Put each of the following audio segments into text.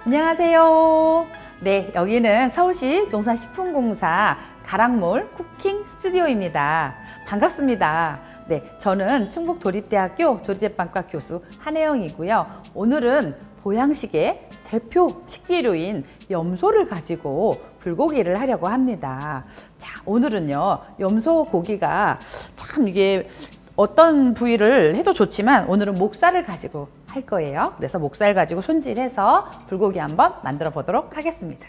안녕하세요. 네, 여기는 서울시 농산식품공사 가락몰 쿠킹 스튜디오입니다. 반갑습니다. 네, 저는 충북도립대학교 조리제빵과 교수 한혜영이고요. 오늘은 보양식의 대표 식재료인 염소를 가지고 불고기를 하려고 합니다. 자, 오늘은요, 염소 고기가 참 이게 어떤 부위를 해도 좋지만 오늘은 목살을 가지고 할 거예요. 그래서 목살 가지고 손질해서 불고기 한번 만들어 보도록 하겠습니다.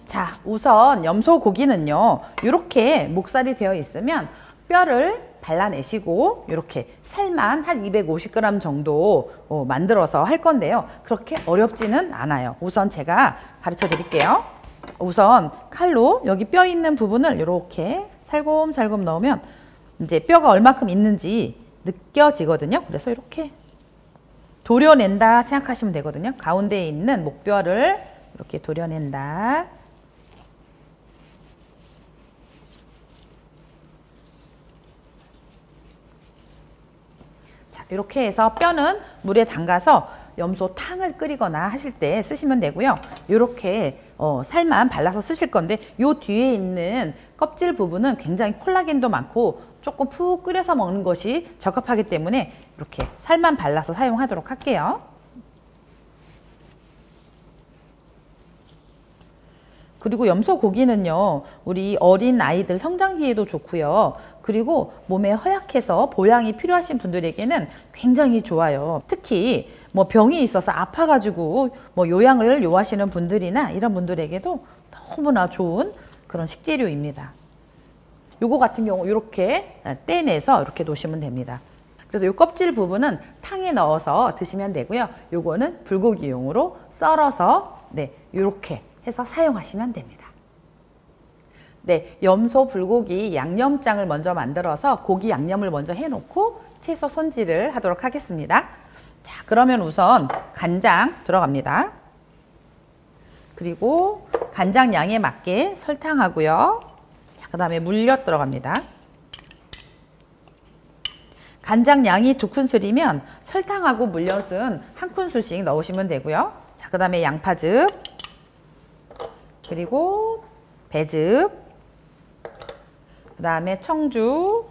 자, 우선 염소 고기는요, 이렇게 목살이 되어 있으면 뼈를 발라내시고 이렇게 살만 한 250g 정도 만들어서 할 건데요. 그렇게 어렵지는 않아요. 우선 제가 가르쳐 드릴게요. 우선 칼로 여기 뼈 있는 부분을 이렇게 살곰살곰 넣으면 이제 뼈가 얼마큼 있는지 느껴지거든요. 그래서 이렇게 도려낸다 생각하시면 되거든요. 가운데에 있는 목뼈를 이렇게 도려낸다. 이렇게 해서 뼈는 물에 담가서 염소탕을 끓이거나 하실 때 쓰시면 되고요. 이렇게 살만 발라서 쓰실 건데 이 뒤에 있는 껍질 부분은 굉장히 콜라겐도 많고 조금 푹 끓여서 먹는 것이 적합하기 때문에 이렇게 살만 발라서 사용하도록 할게요. 그리고 염소 고기는요, 우리 어린 아이들 성장기에도 좋고요. 그리고 몸에 허약해서 보양이 필요하신 분들에게는 굉장히 좋아요. 특히 뭐 병이 있어서 아파가지고 뭐 요양을 요하시는 분들이나 이런 분들에게도 너무나 좋은 그런 식재료입니다. 요거 같은 경우 이렇게 떼내서 이렇게 놓으시면 됩니다. 그래서 요 껍질 부분은 탕에 넣어서 드시면 되고요. 요거는 불고기용으로 썰어서 이렇게 해서 사용하시면 됩니다. 네, 염소 불고기 양념장을 먼저 만들어서 고기 양념을 먼저 해놓고 채소 손질을 하도록 하겠습니다. 자, 그러면 우선 간장 들어갑니다. 그리고 간장 양에 맞게 설탕하고요. 자, 그 다음에 물엿 들어갑니다. 간장 양이 2큰술이면 설탕하고 물엿은 1큰술씩 넣으시면 되고요. 자, 그 다음에 양파즙, 그리고 배즙, 그 다음에 청주,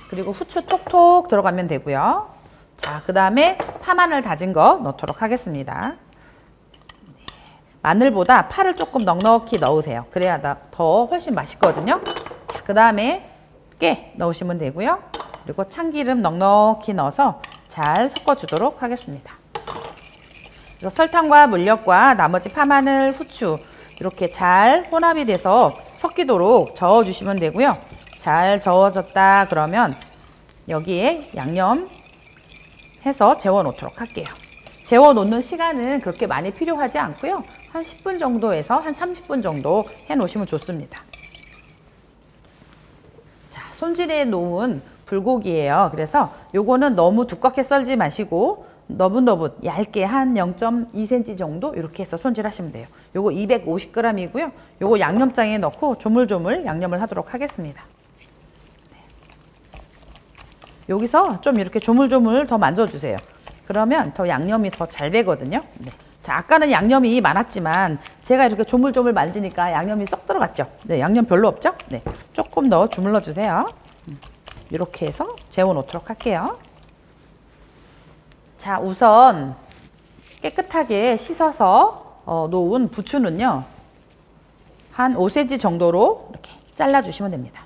그리고 후추 톡톡 들어가면 되고요. 자, 그 다음에 파마늘 다진 거 넣도록 하겠습니다. 마늘보다 파를 조금 넉넉히 넣으세요. 그래야 더 훨씬 맛있거든요. 자, 그 다음에 깨 넣으시면 되고요. 그리고 참기름 넉넉히 넣어서 잘 섞어주도록 하겠습니다. 그래서 설탕과 물엿과 나머지 파마늘, 후추 이렇게 잘 혼합이 돼서 섞이도록 저어주시면 되고요. 잘 저어졌다 그러면 여기에 양념 해서 재워 놓도록 할게요. 재워 놓는 시간은 그렇게 많이 필요하지 않고요. 한 10분 정도에서 한 30분 정도 해 놓으시면 좋습니다. 자, 손질해 놓은 불고기예요. 그래서 요거는 너무 두껍게 썰지 마시고 너붓너붓 얇게 한 0.2cm 정도 이렇게 해서 손질하시면 돼요. 요거 250g이고요. 요거 양념장에 넣고 조물조물 양념을 하도록 하겠습니다. 네. 여기서 좀 이렇게 조물조물 더 만져주세요. 그러면 더 양념이 더 잘 배거든요. 네. 자, 아까는 양념이 많았지만 제가 이렇게 조물조물 만지니까 양념이 쏙 들어갔죠. 네, 양념 별로 없죠? 네, 조금 더 주물러 주세요. 이렇게 해서 재워 놓도록 할게요. 자, 우선 깨끗하게 씻어서 놓은 부추는요, 한 5cm 정도로 이렇게 잘라주시면 됩니다.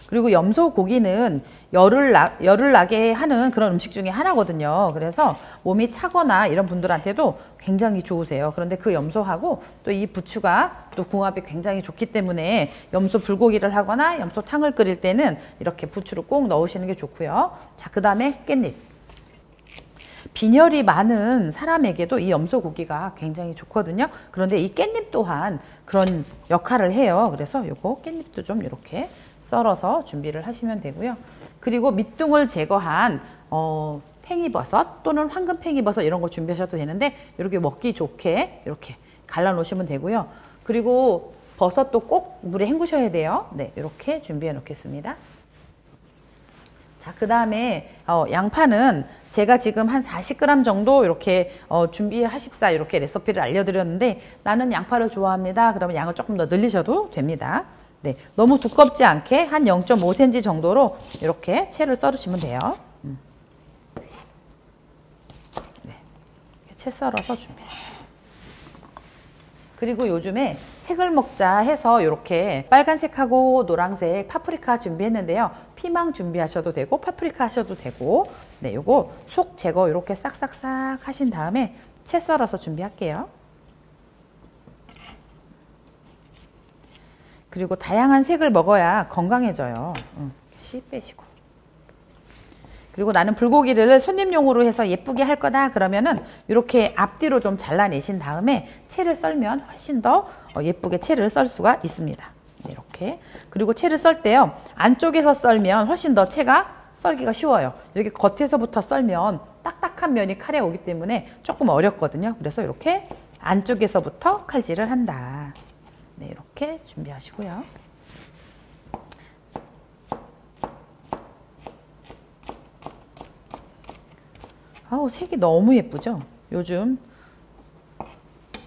그리고 염소 고기는 열을 나게 하는 그런 음식 중에 하나거든요. 그래서 몸이 차거나 이런 분들한테도 굉장히 좋으세요. 그런데 그 염소하고 또 이 부추가 또 궁합이 굉장히 좋기 때문에 염소 불고기를 하거나 염소탕을 끓일 때는 이렇게 부추를 꼭 넣으시는 게 좋고요. 자, 그 다음에 깻잎. 빈혈이 많은 사람에게도 이 염소 고기가 굉장히 좋거든요. 그런데 이 깻잎 또한 그런 역할을 해요. 그래서 요거 깻잎도 좀 이렇게 썰어서 준비를 하시면 되고요. 그리고 밑둥을 제거한 팽이버섯 또는 황금 팽이버섯 이런 거 준비하셔도 되는데 이렇게 먹기 좋게 이렇게 갈라 놓으시면 되고요. 그리고 버섯도 꼭 물에 헹구셔야 돼요. 네, 이렇게 준비해 놓겠습니다. 자, 그 다음에 양파는 제가 지금 한 40g 정도 이렇게 준비하십사 이렇게 레시피를 알려드렸는데, 나는 양파를 좋아합니다. 그러면 양을 조금 더 늘리셔도 됩니다. 네, 너무 두껍지 않게 한 0.5cm 정도로 이렇게 채를 썰으시면 돼요. 네, 채 썰어서 준비해요. 그리고 요즘에 색을 먹자 해서 이렇게 빨간색하고 노란색 파프리카 준비했는데요. 피망 준비하셔도 되고 파프리카 하셔도 되고, 네, 요거 속 제거 이렇게 싹싹싹 하신 다음에 채 썰어서 준비할게요. 그리고 다양한 색을 먹어야 건강해져요. 씨 빼시고. 그리고 나는 불고기를 손님용으로 해서 예쁘게 할 거다 그러면은 이렇게 앞뒤로 좀 잘라내신 다음에 채를 썰면 훨씬 더 예쁘게 채를 썰 수가 있습니다. 이렇게. 그리고 채를 썰 때요, 안쪽에서 썰면 훨씬 더 채가 썰기가 쉬워요. 이렇게 겉에서부터 썰면 딱딱한 면이 칼에 오기 때문에 조금 어렵거든요. 그래서 이렇게 안쪽에서부터 칼질을 한다. 네, 이렇게 준비하시고요. 아우, 색이 너무 예쁘죠? 요즘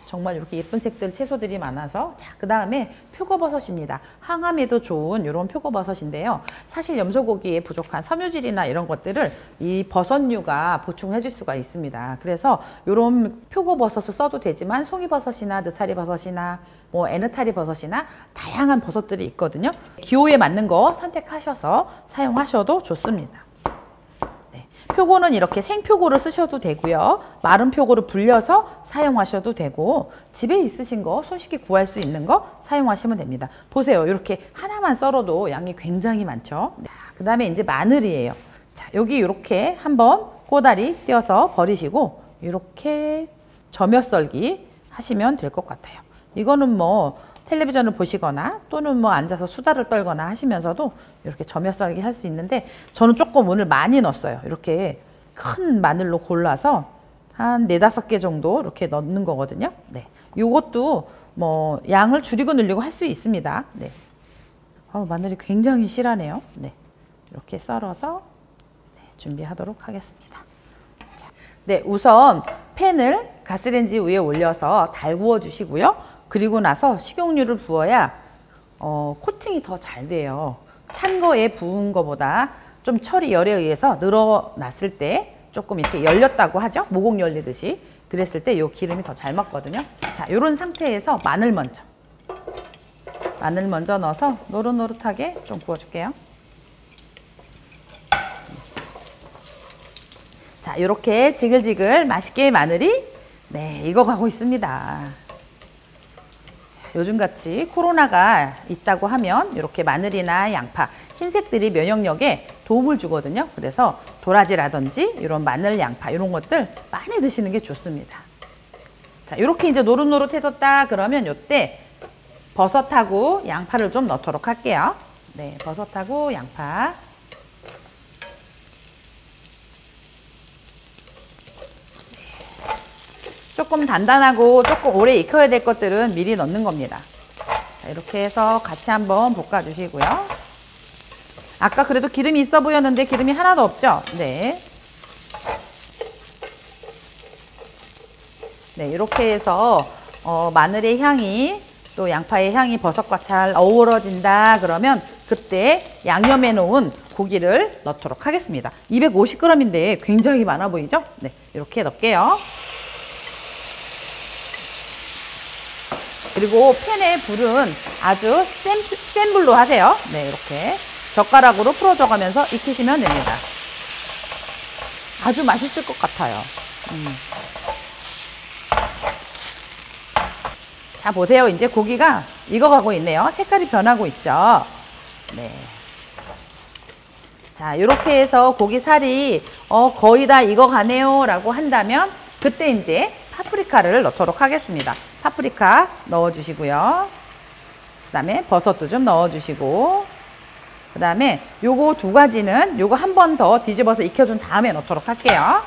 정말 이렇게 예쁜 색들 채소들이 많아서. 자, 그 다음에 표고버섯입니다. 항암에도 좋은 이런 표고버섯인데요. 사실 염소고기에 부족한 섬유질이나 이런 것들을 이 버섯류가 보충해 줄 수가 있습니다. 그래서 이런 표고버섯을 써도 되지만 송이버섯이나 느타리버섯이나 뭐 에느타리버섯이나 다양한 버섯들이 있거든요. 기호에 맞는 거 선택하셔서 사용하셔도 좋습니다. 표고는 이렇게 생표고를 쓰셔도 되고요. 마른 표고를 불려서 사용하셔도 되고, 집에 있으신 거 손쉽게 구할 수 있는 거 사용하시면 됩니다. 보세요. 이렇게 하나만 썰어도 양이 굉장히 많죠. 그 다음에 이제 마늘이에요. 자, 여기 이렇게 한번 꼬다리 띄어서 버리시고 이렇게 저몇 썰기 하시면 될 것 같아요. 이거는 뭐 텔레비전을 보시거나 또는 뭐 앉아서 수다를 떨거나 하시면서도 이렇게 저몇 썰기 할 수 있는데, 저는 조금 오늘 많이 넣었어요. 이렇게 큰 마늘로 골라서 한 4-5개 정도 이렇게 넣는 거거든요. 네, 요것도 뭐 양을 줄이고 늘리고 할 수 있습니다. 네. 마늘이 굉장히 실하네요. 네, 이렇게 썰어서 준비하도록 하겠습니다. 자, 네, 우선 팬을 가스레인지 위에 올려서 달구어 주시고요. 그리고 나서 식용유를 부어야 코팅이 더 잘 돼요. 찬 거에 부은 거보다 좀 철이 열에 의해서 늘어났을 때 조금 이렇게 열렸다고 하죠. 모공 열리듯이. 그랬을 때 이 기름이 더 잘 먹거든요. 자, 이런 상태에서 마늘 먼저 넣어서 노릇노릇하게 좀 구워줄게요. 자, 이렇게 지글지글 맛있게 마늘이 익어가고 있습니다. 요즘같이 코로나가 있다고 하면 이렇게 마늘이나 양파, 흰색들이 면역력에 도움을 주거든요. 그래서 도라지라든지 이런 마늘, 양파 이런 것들 많이 드시는 게 좋습니다. 자, 이렇게 이제 노릇노릇해졌다 그러면 이때 버섯하고 양파를 좀 넣도록 할게요. 네, 버섯하고 양파. 조금 단단하고 조금 오래 익혀야 될 것들은 미리 넣는 겁니다. 자, 이렇게 해서 같이 한번 볶아주시고요. 아까 그래도 기름이 있어 보였는데 기름이 하나도 없죠? 네. 네, 이렇게 해서 마늘의 향이 또 양파의 향이 버섯과 잘 어우러진다 그러면 그때 양념해 놓은 고기를 넣도록 하겠습니다. 250g인데 굉장히 많아 보이죠? 네, 이렇게 넣을게요. 그리고 팬의 불은 아주 센 불로 하세요. 네, 이렇게 젓가락으로 풀어줘가면서 익히시면 됩니다. 아주 맛있을 것 같아요. 자, 보세요. 이제 고기가 익어가고 있네요. 색깔이 변하고 있죠. 네. 자, 이렇게 해서 고기 살이 거의 다 익어가네요 라고 한다면 그때 이제 파프리카를 넣도록 하겠습니다. 파프리카 넣어주시고요. 그 다음에 버섯도 좀 넣어주시고, 그 다음에 요거 두 가지는 요거 한 번 더 뒤집어서 익혀준 다음에 넣도록 할게요.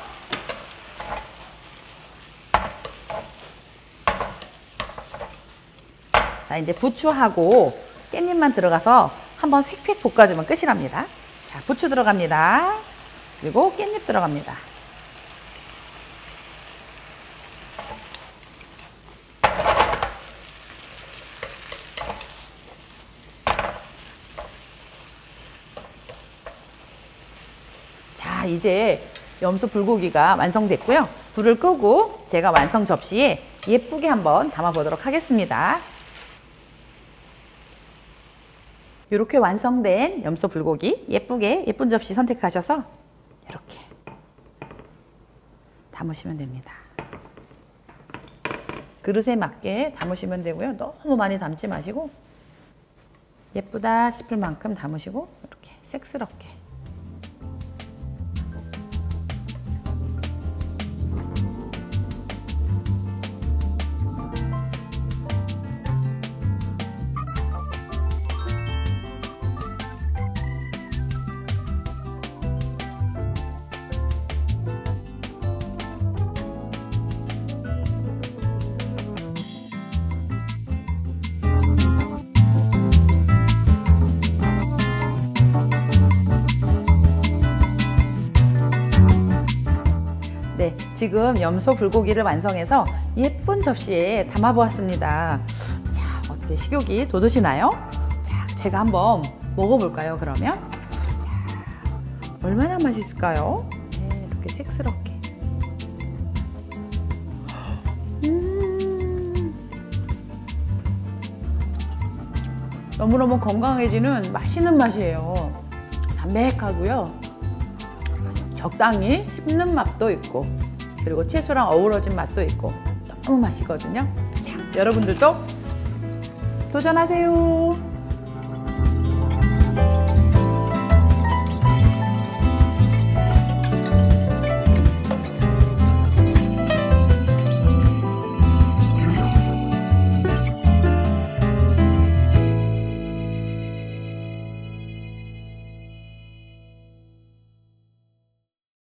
자, 이제 부추하고 깻잎만 들어가서 한번 휙휙 볶아주면 끝이랍니다. 자, 부추 들어갑니다. 그리고 깻잎 들어갑니다. 자, 이제 염소 불고기가 완성됐고요. 불을 끄고 제가 완성 접시에 예쁘게 한번 담아 보도록 하겠습니다. 이렇게 완성된 염소 불고기 예쁘게 예쁜 접시 선택하셔서 이렇게 담으시면 됩니다. 그릇에 맞게 담으시면 되고요. 너무 많이 담지 마시고 예쁘다 싶을 만큼 담으시고 이렇게 색스럽게. 네, 지금 염소 불고기를 완성해서 예쁜 접시에 담아 보았습니다. 자, 어떻게 식욕이 돋으시나요? 자, 제가 한번 먹어볼까요, 그러면? 자, 얼마나 맛있을까요? 네, 이렇게 색스럽게. 너무너무 건강해지는 맛있는 맛이에요. 담백하고요. 적당히 씹는 맛도 있고 그리고 채소랑 어우러진 맛도 있고 너무 맛있거든요. 자, 여러분들도 도전하세요.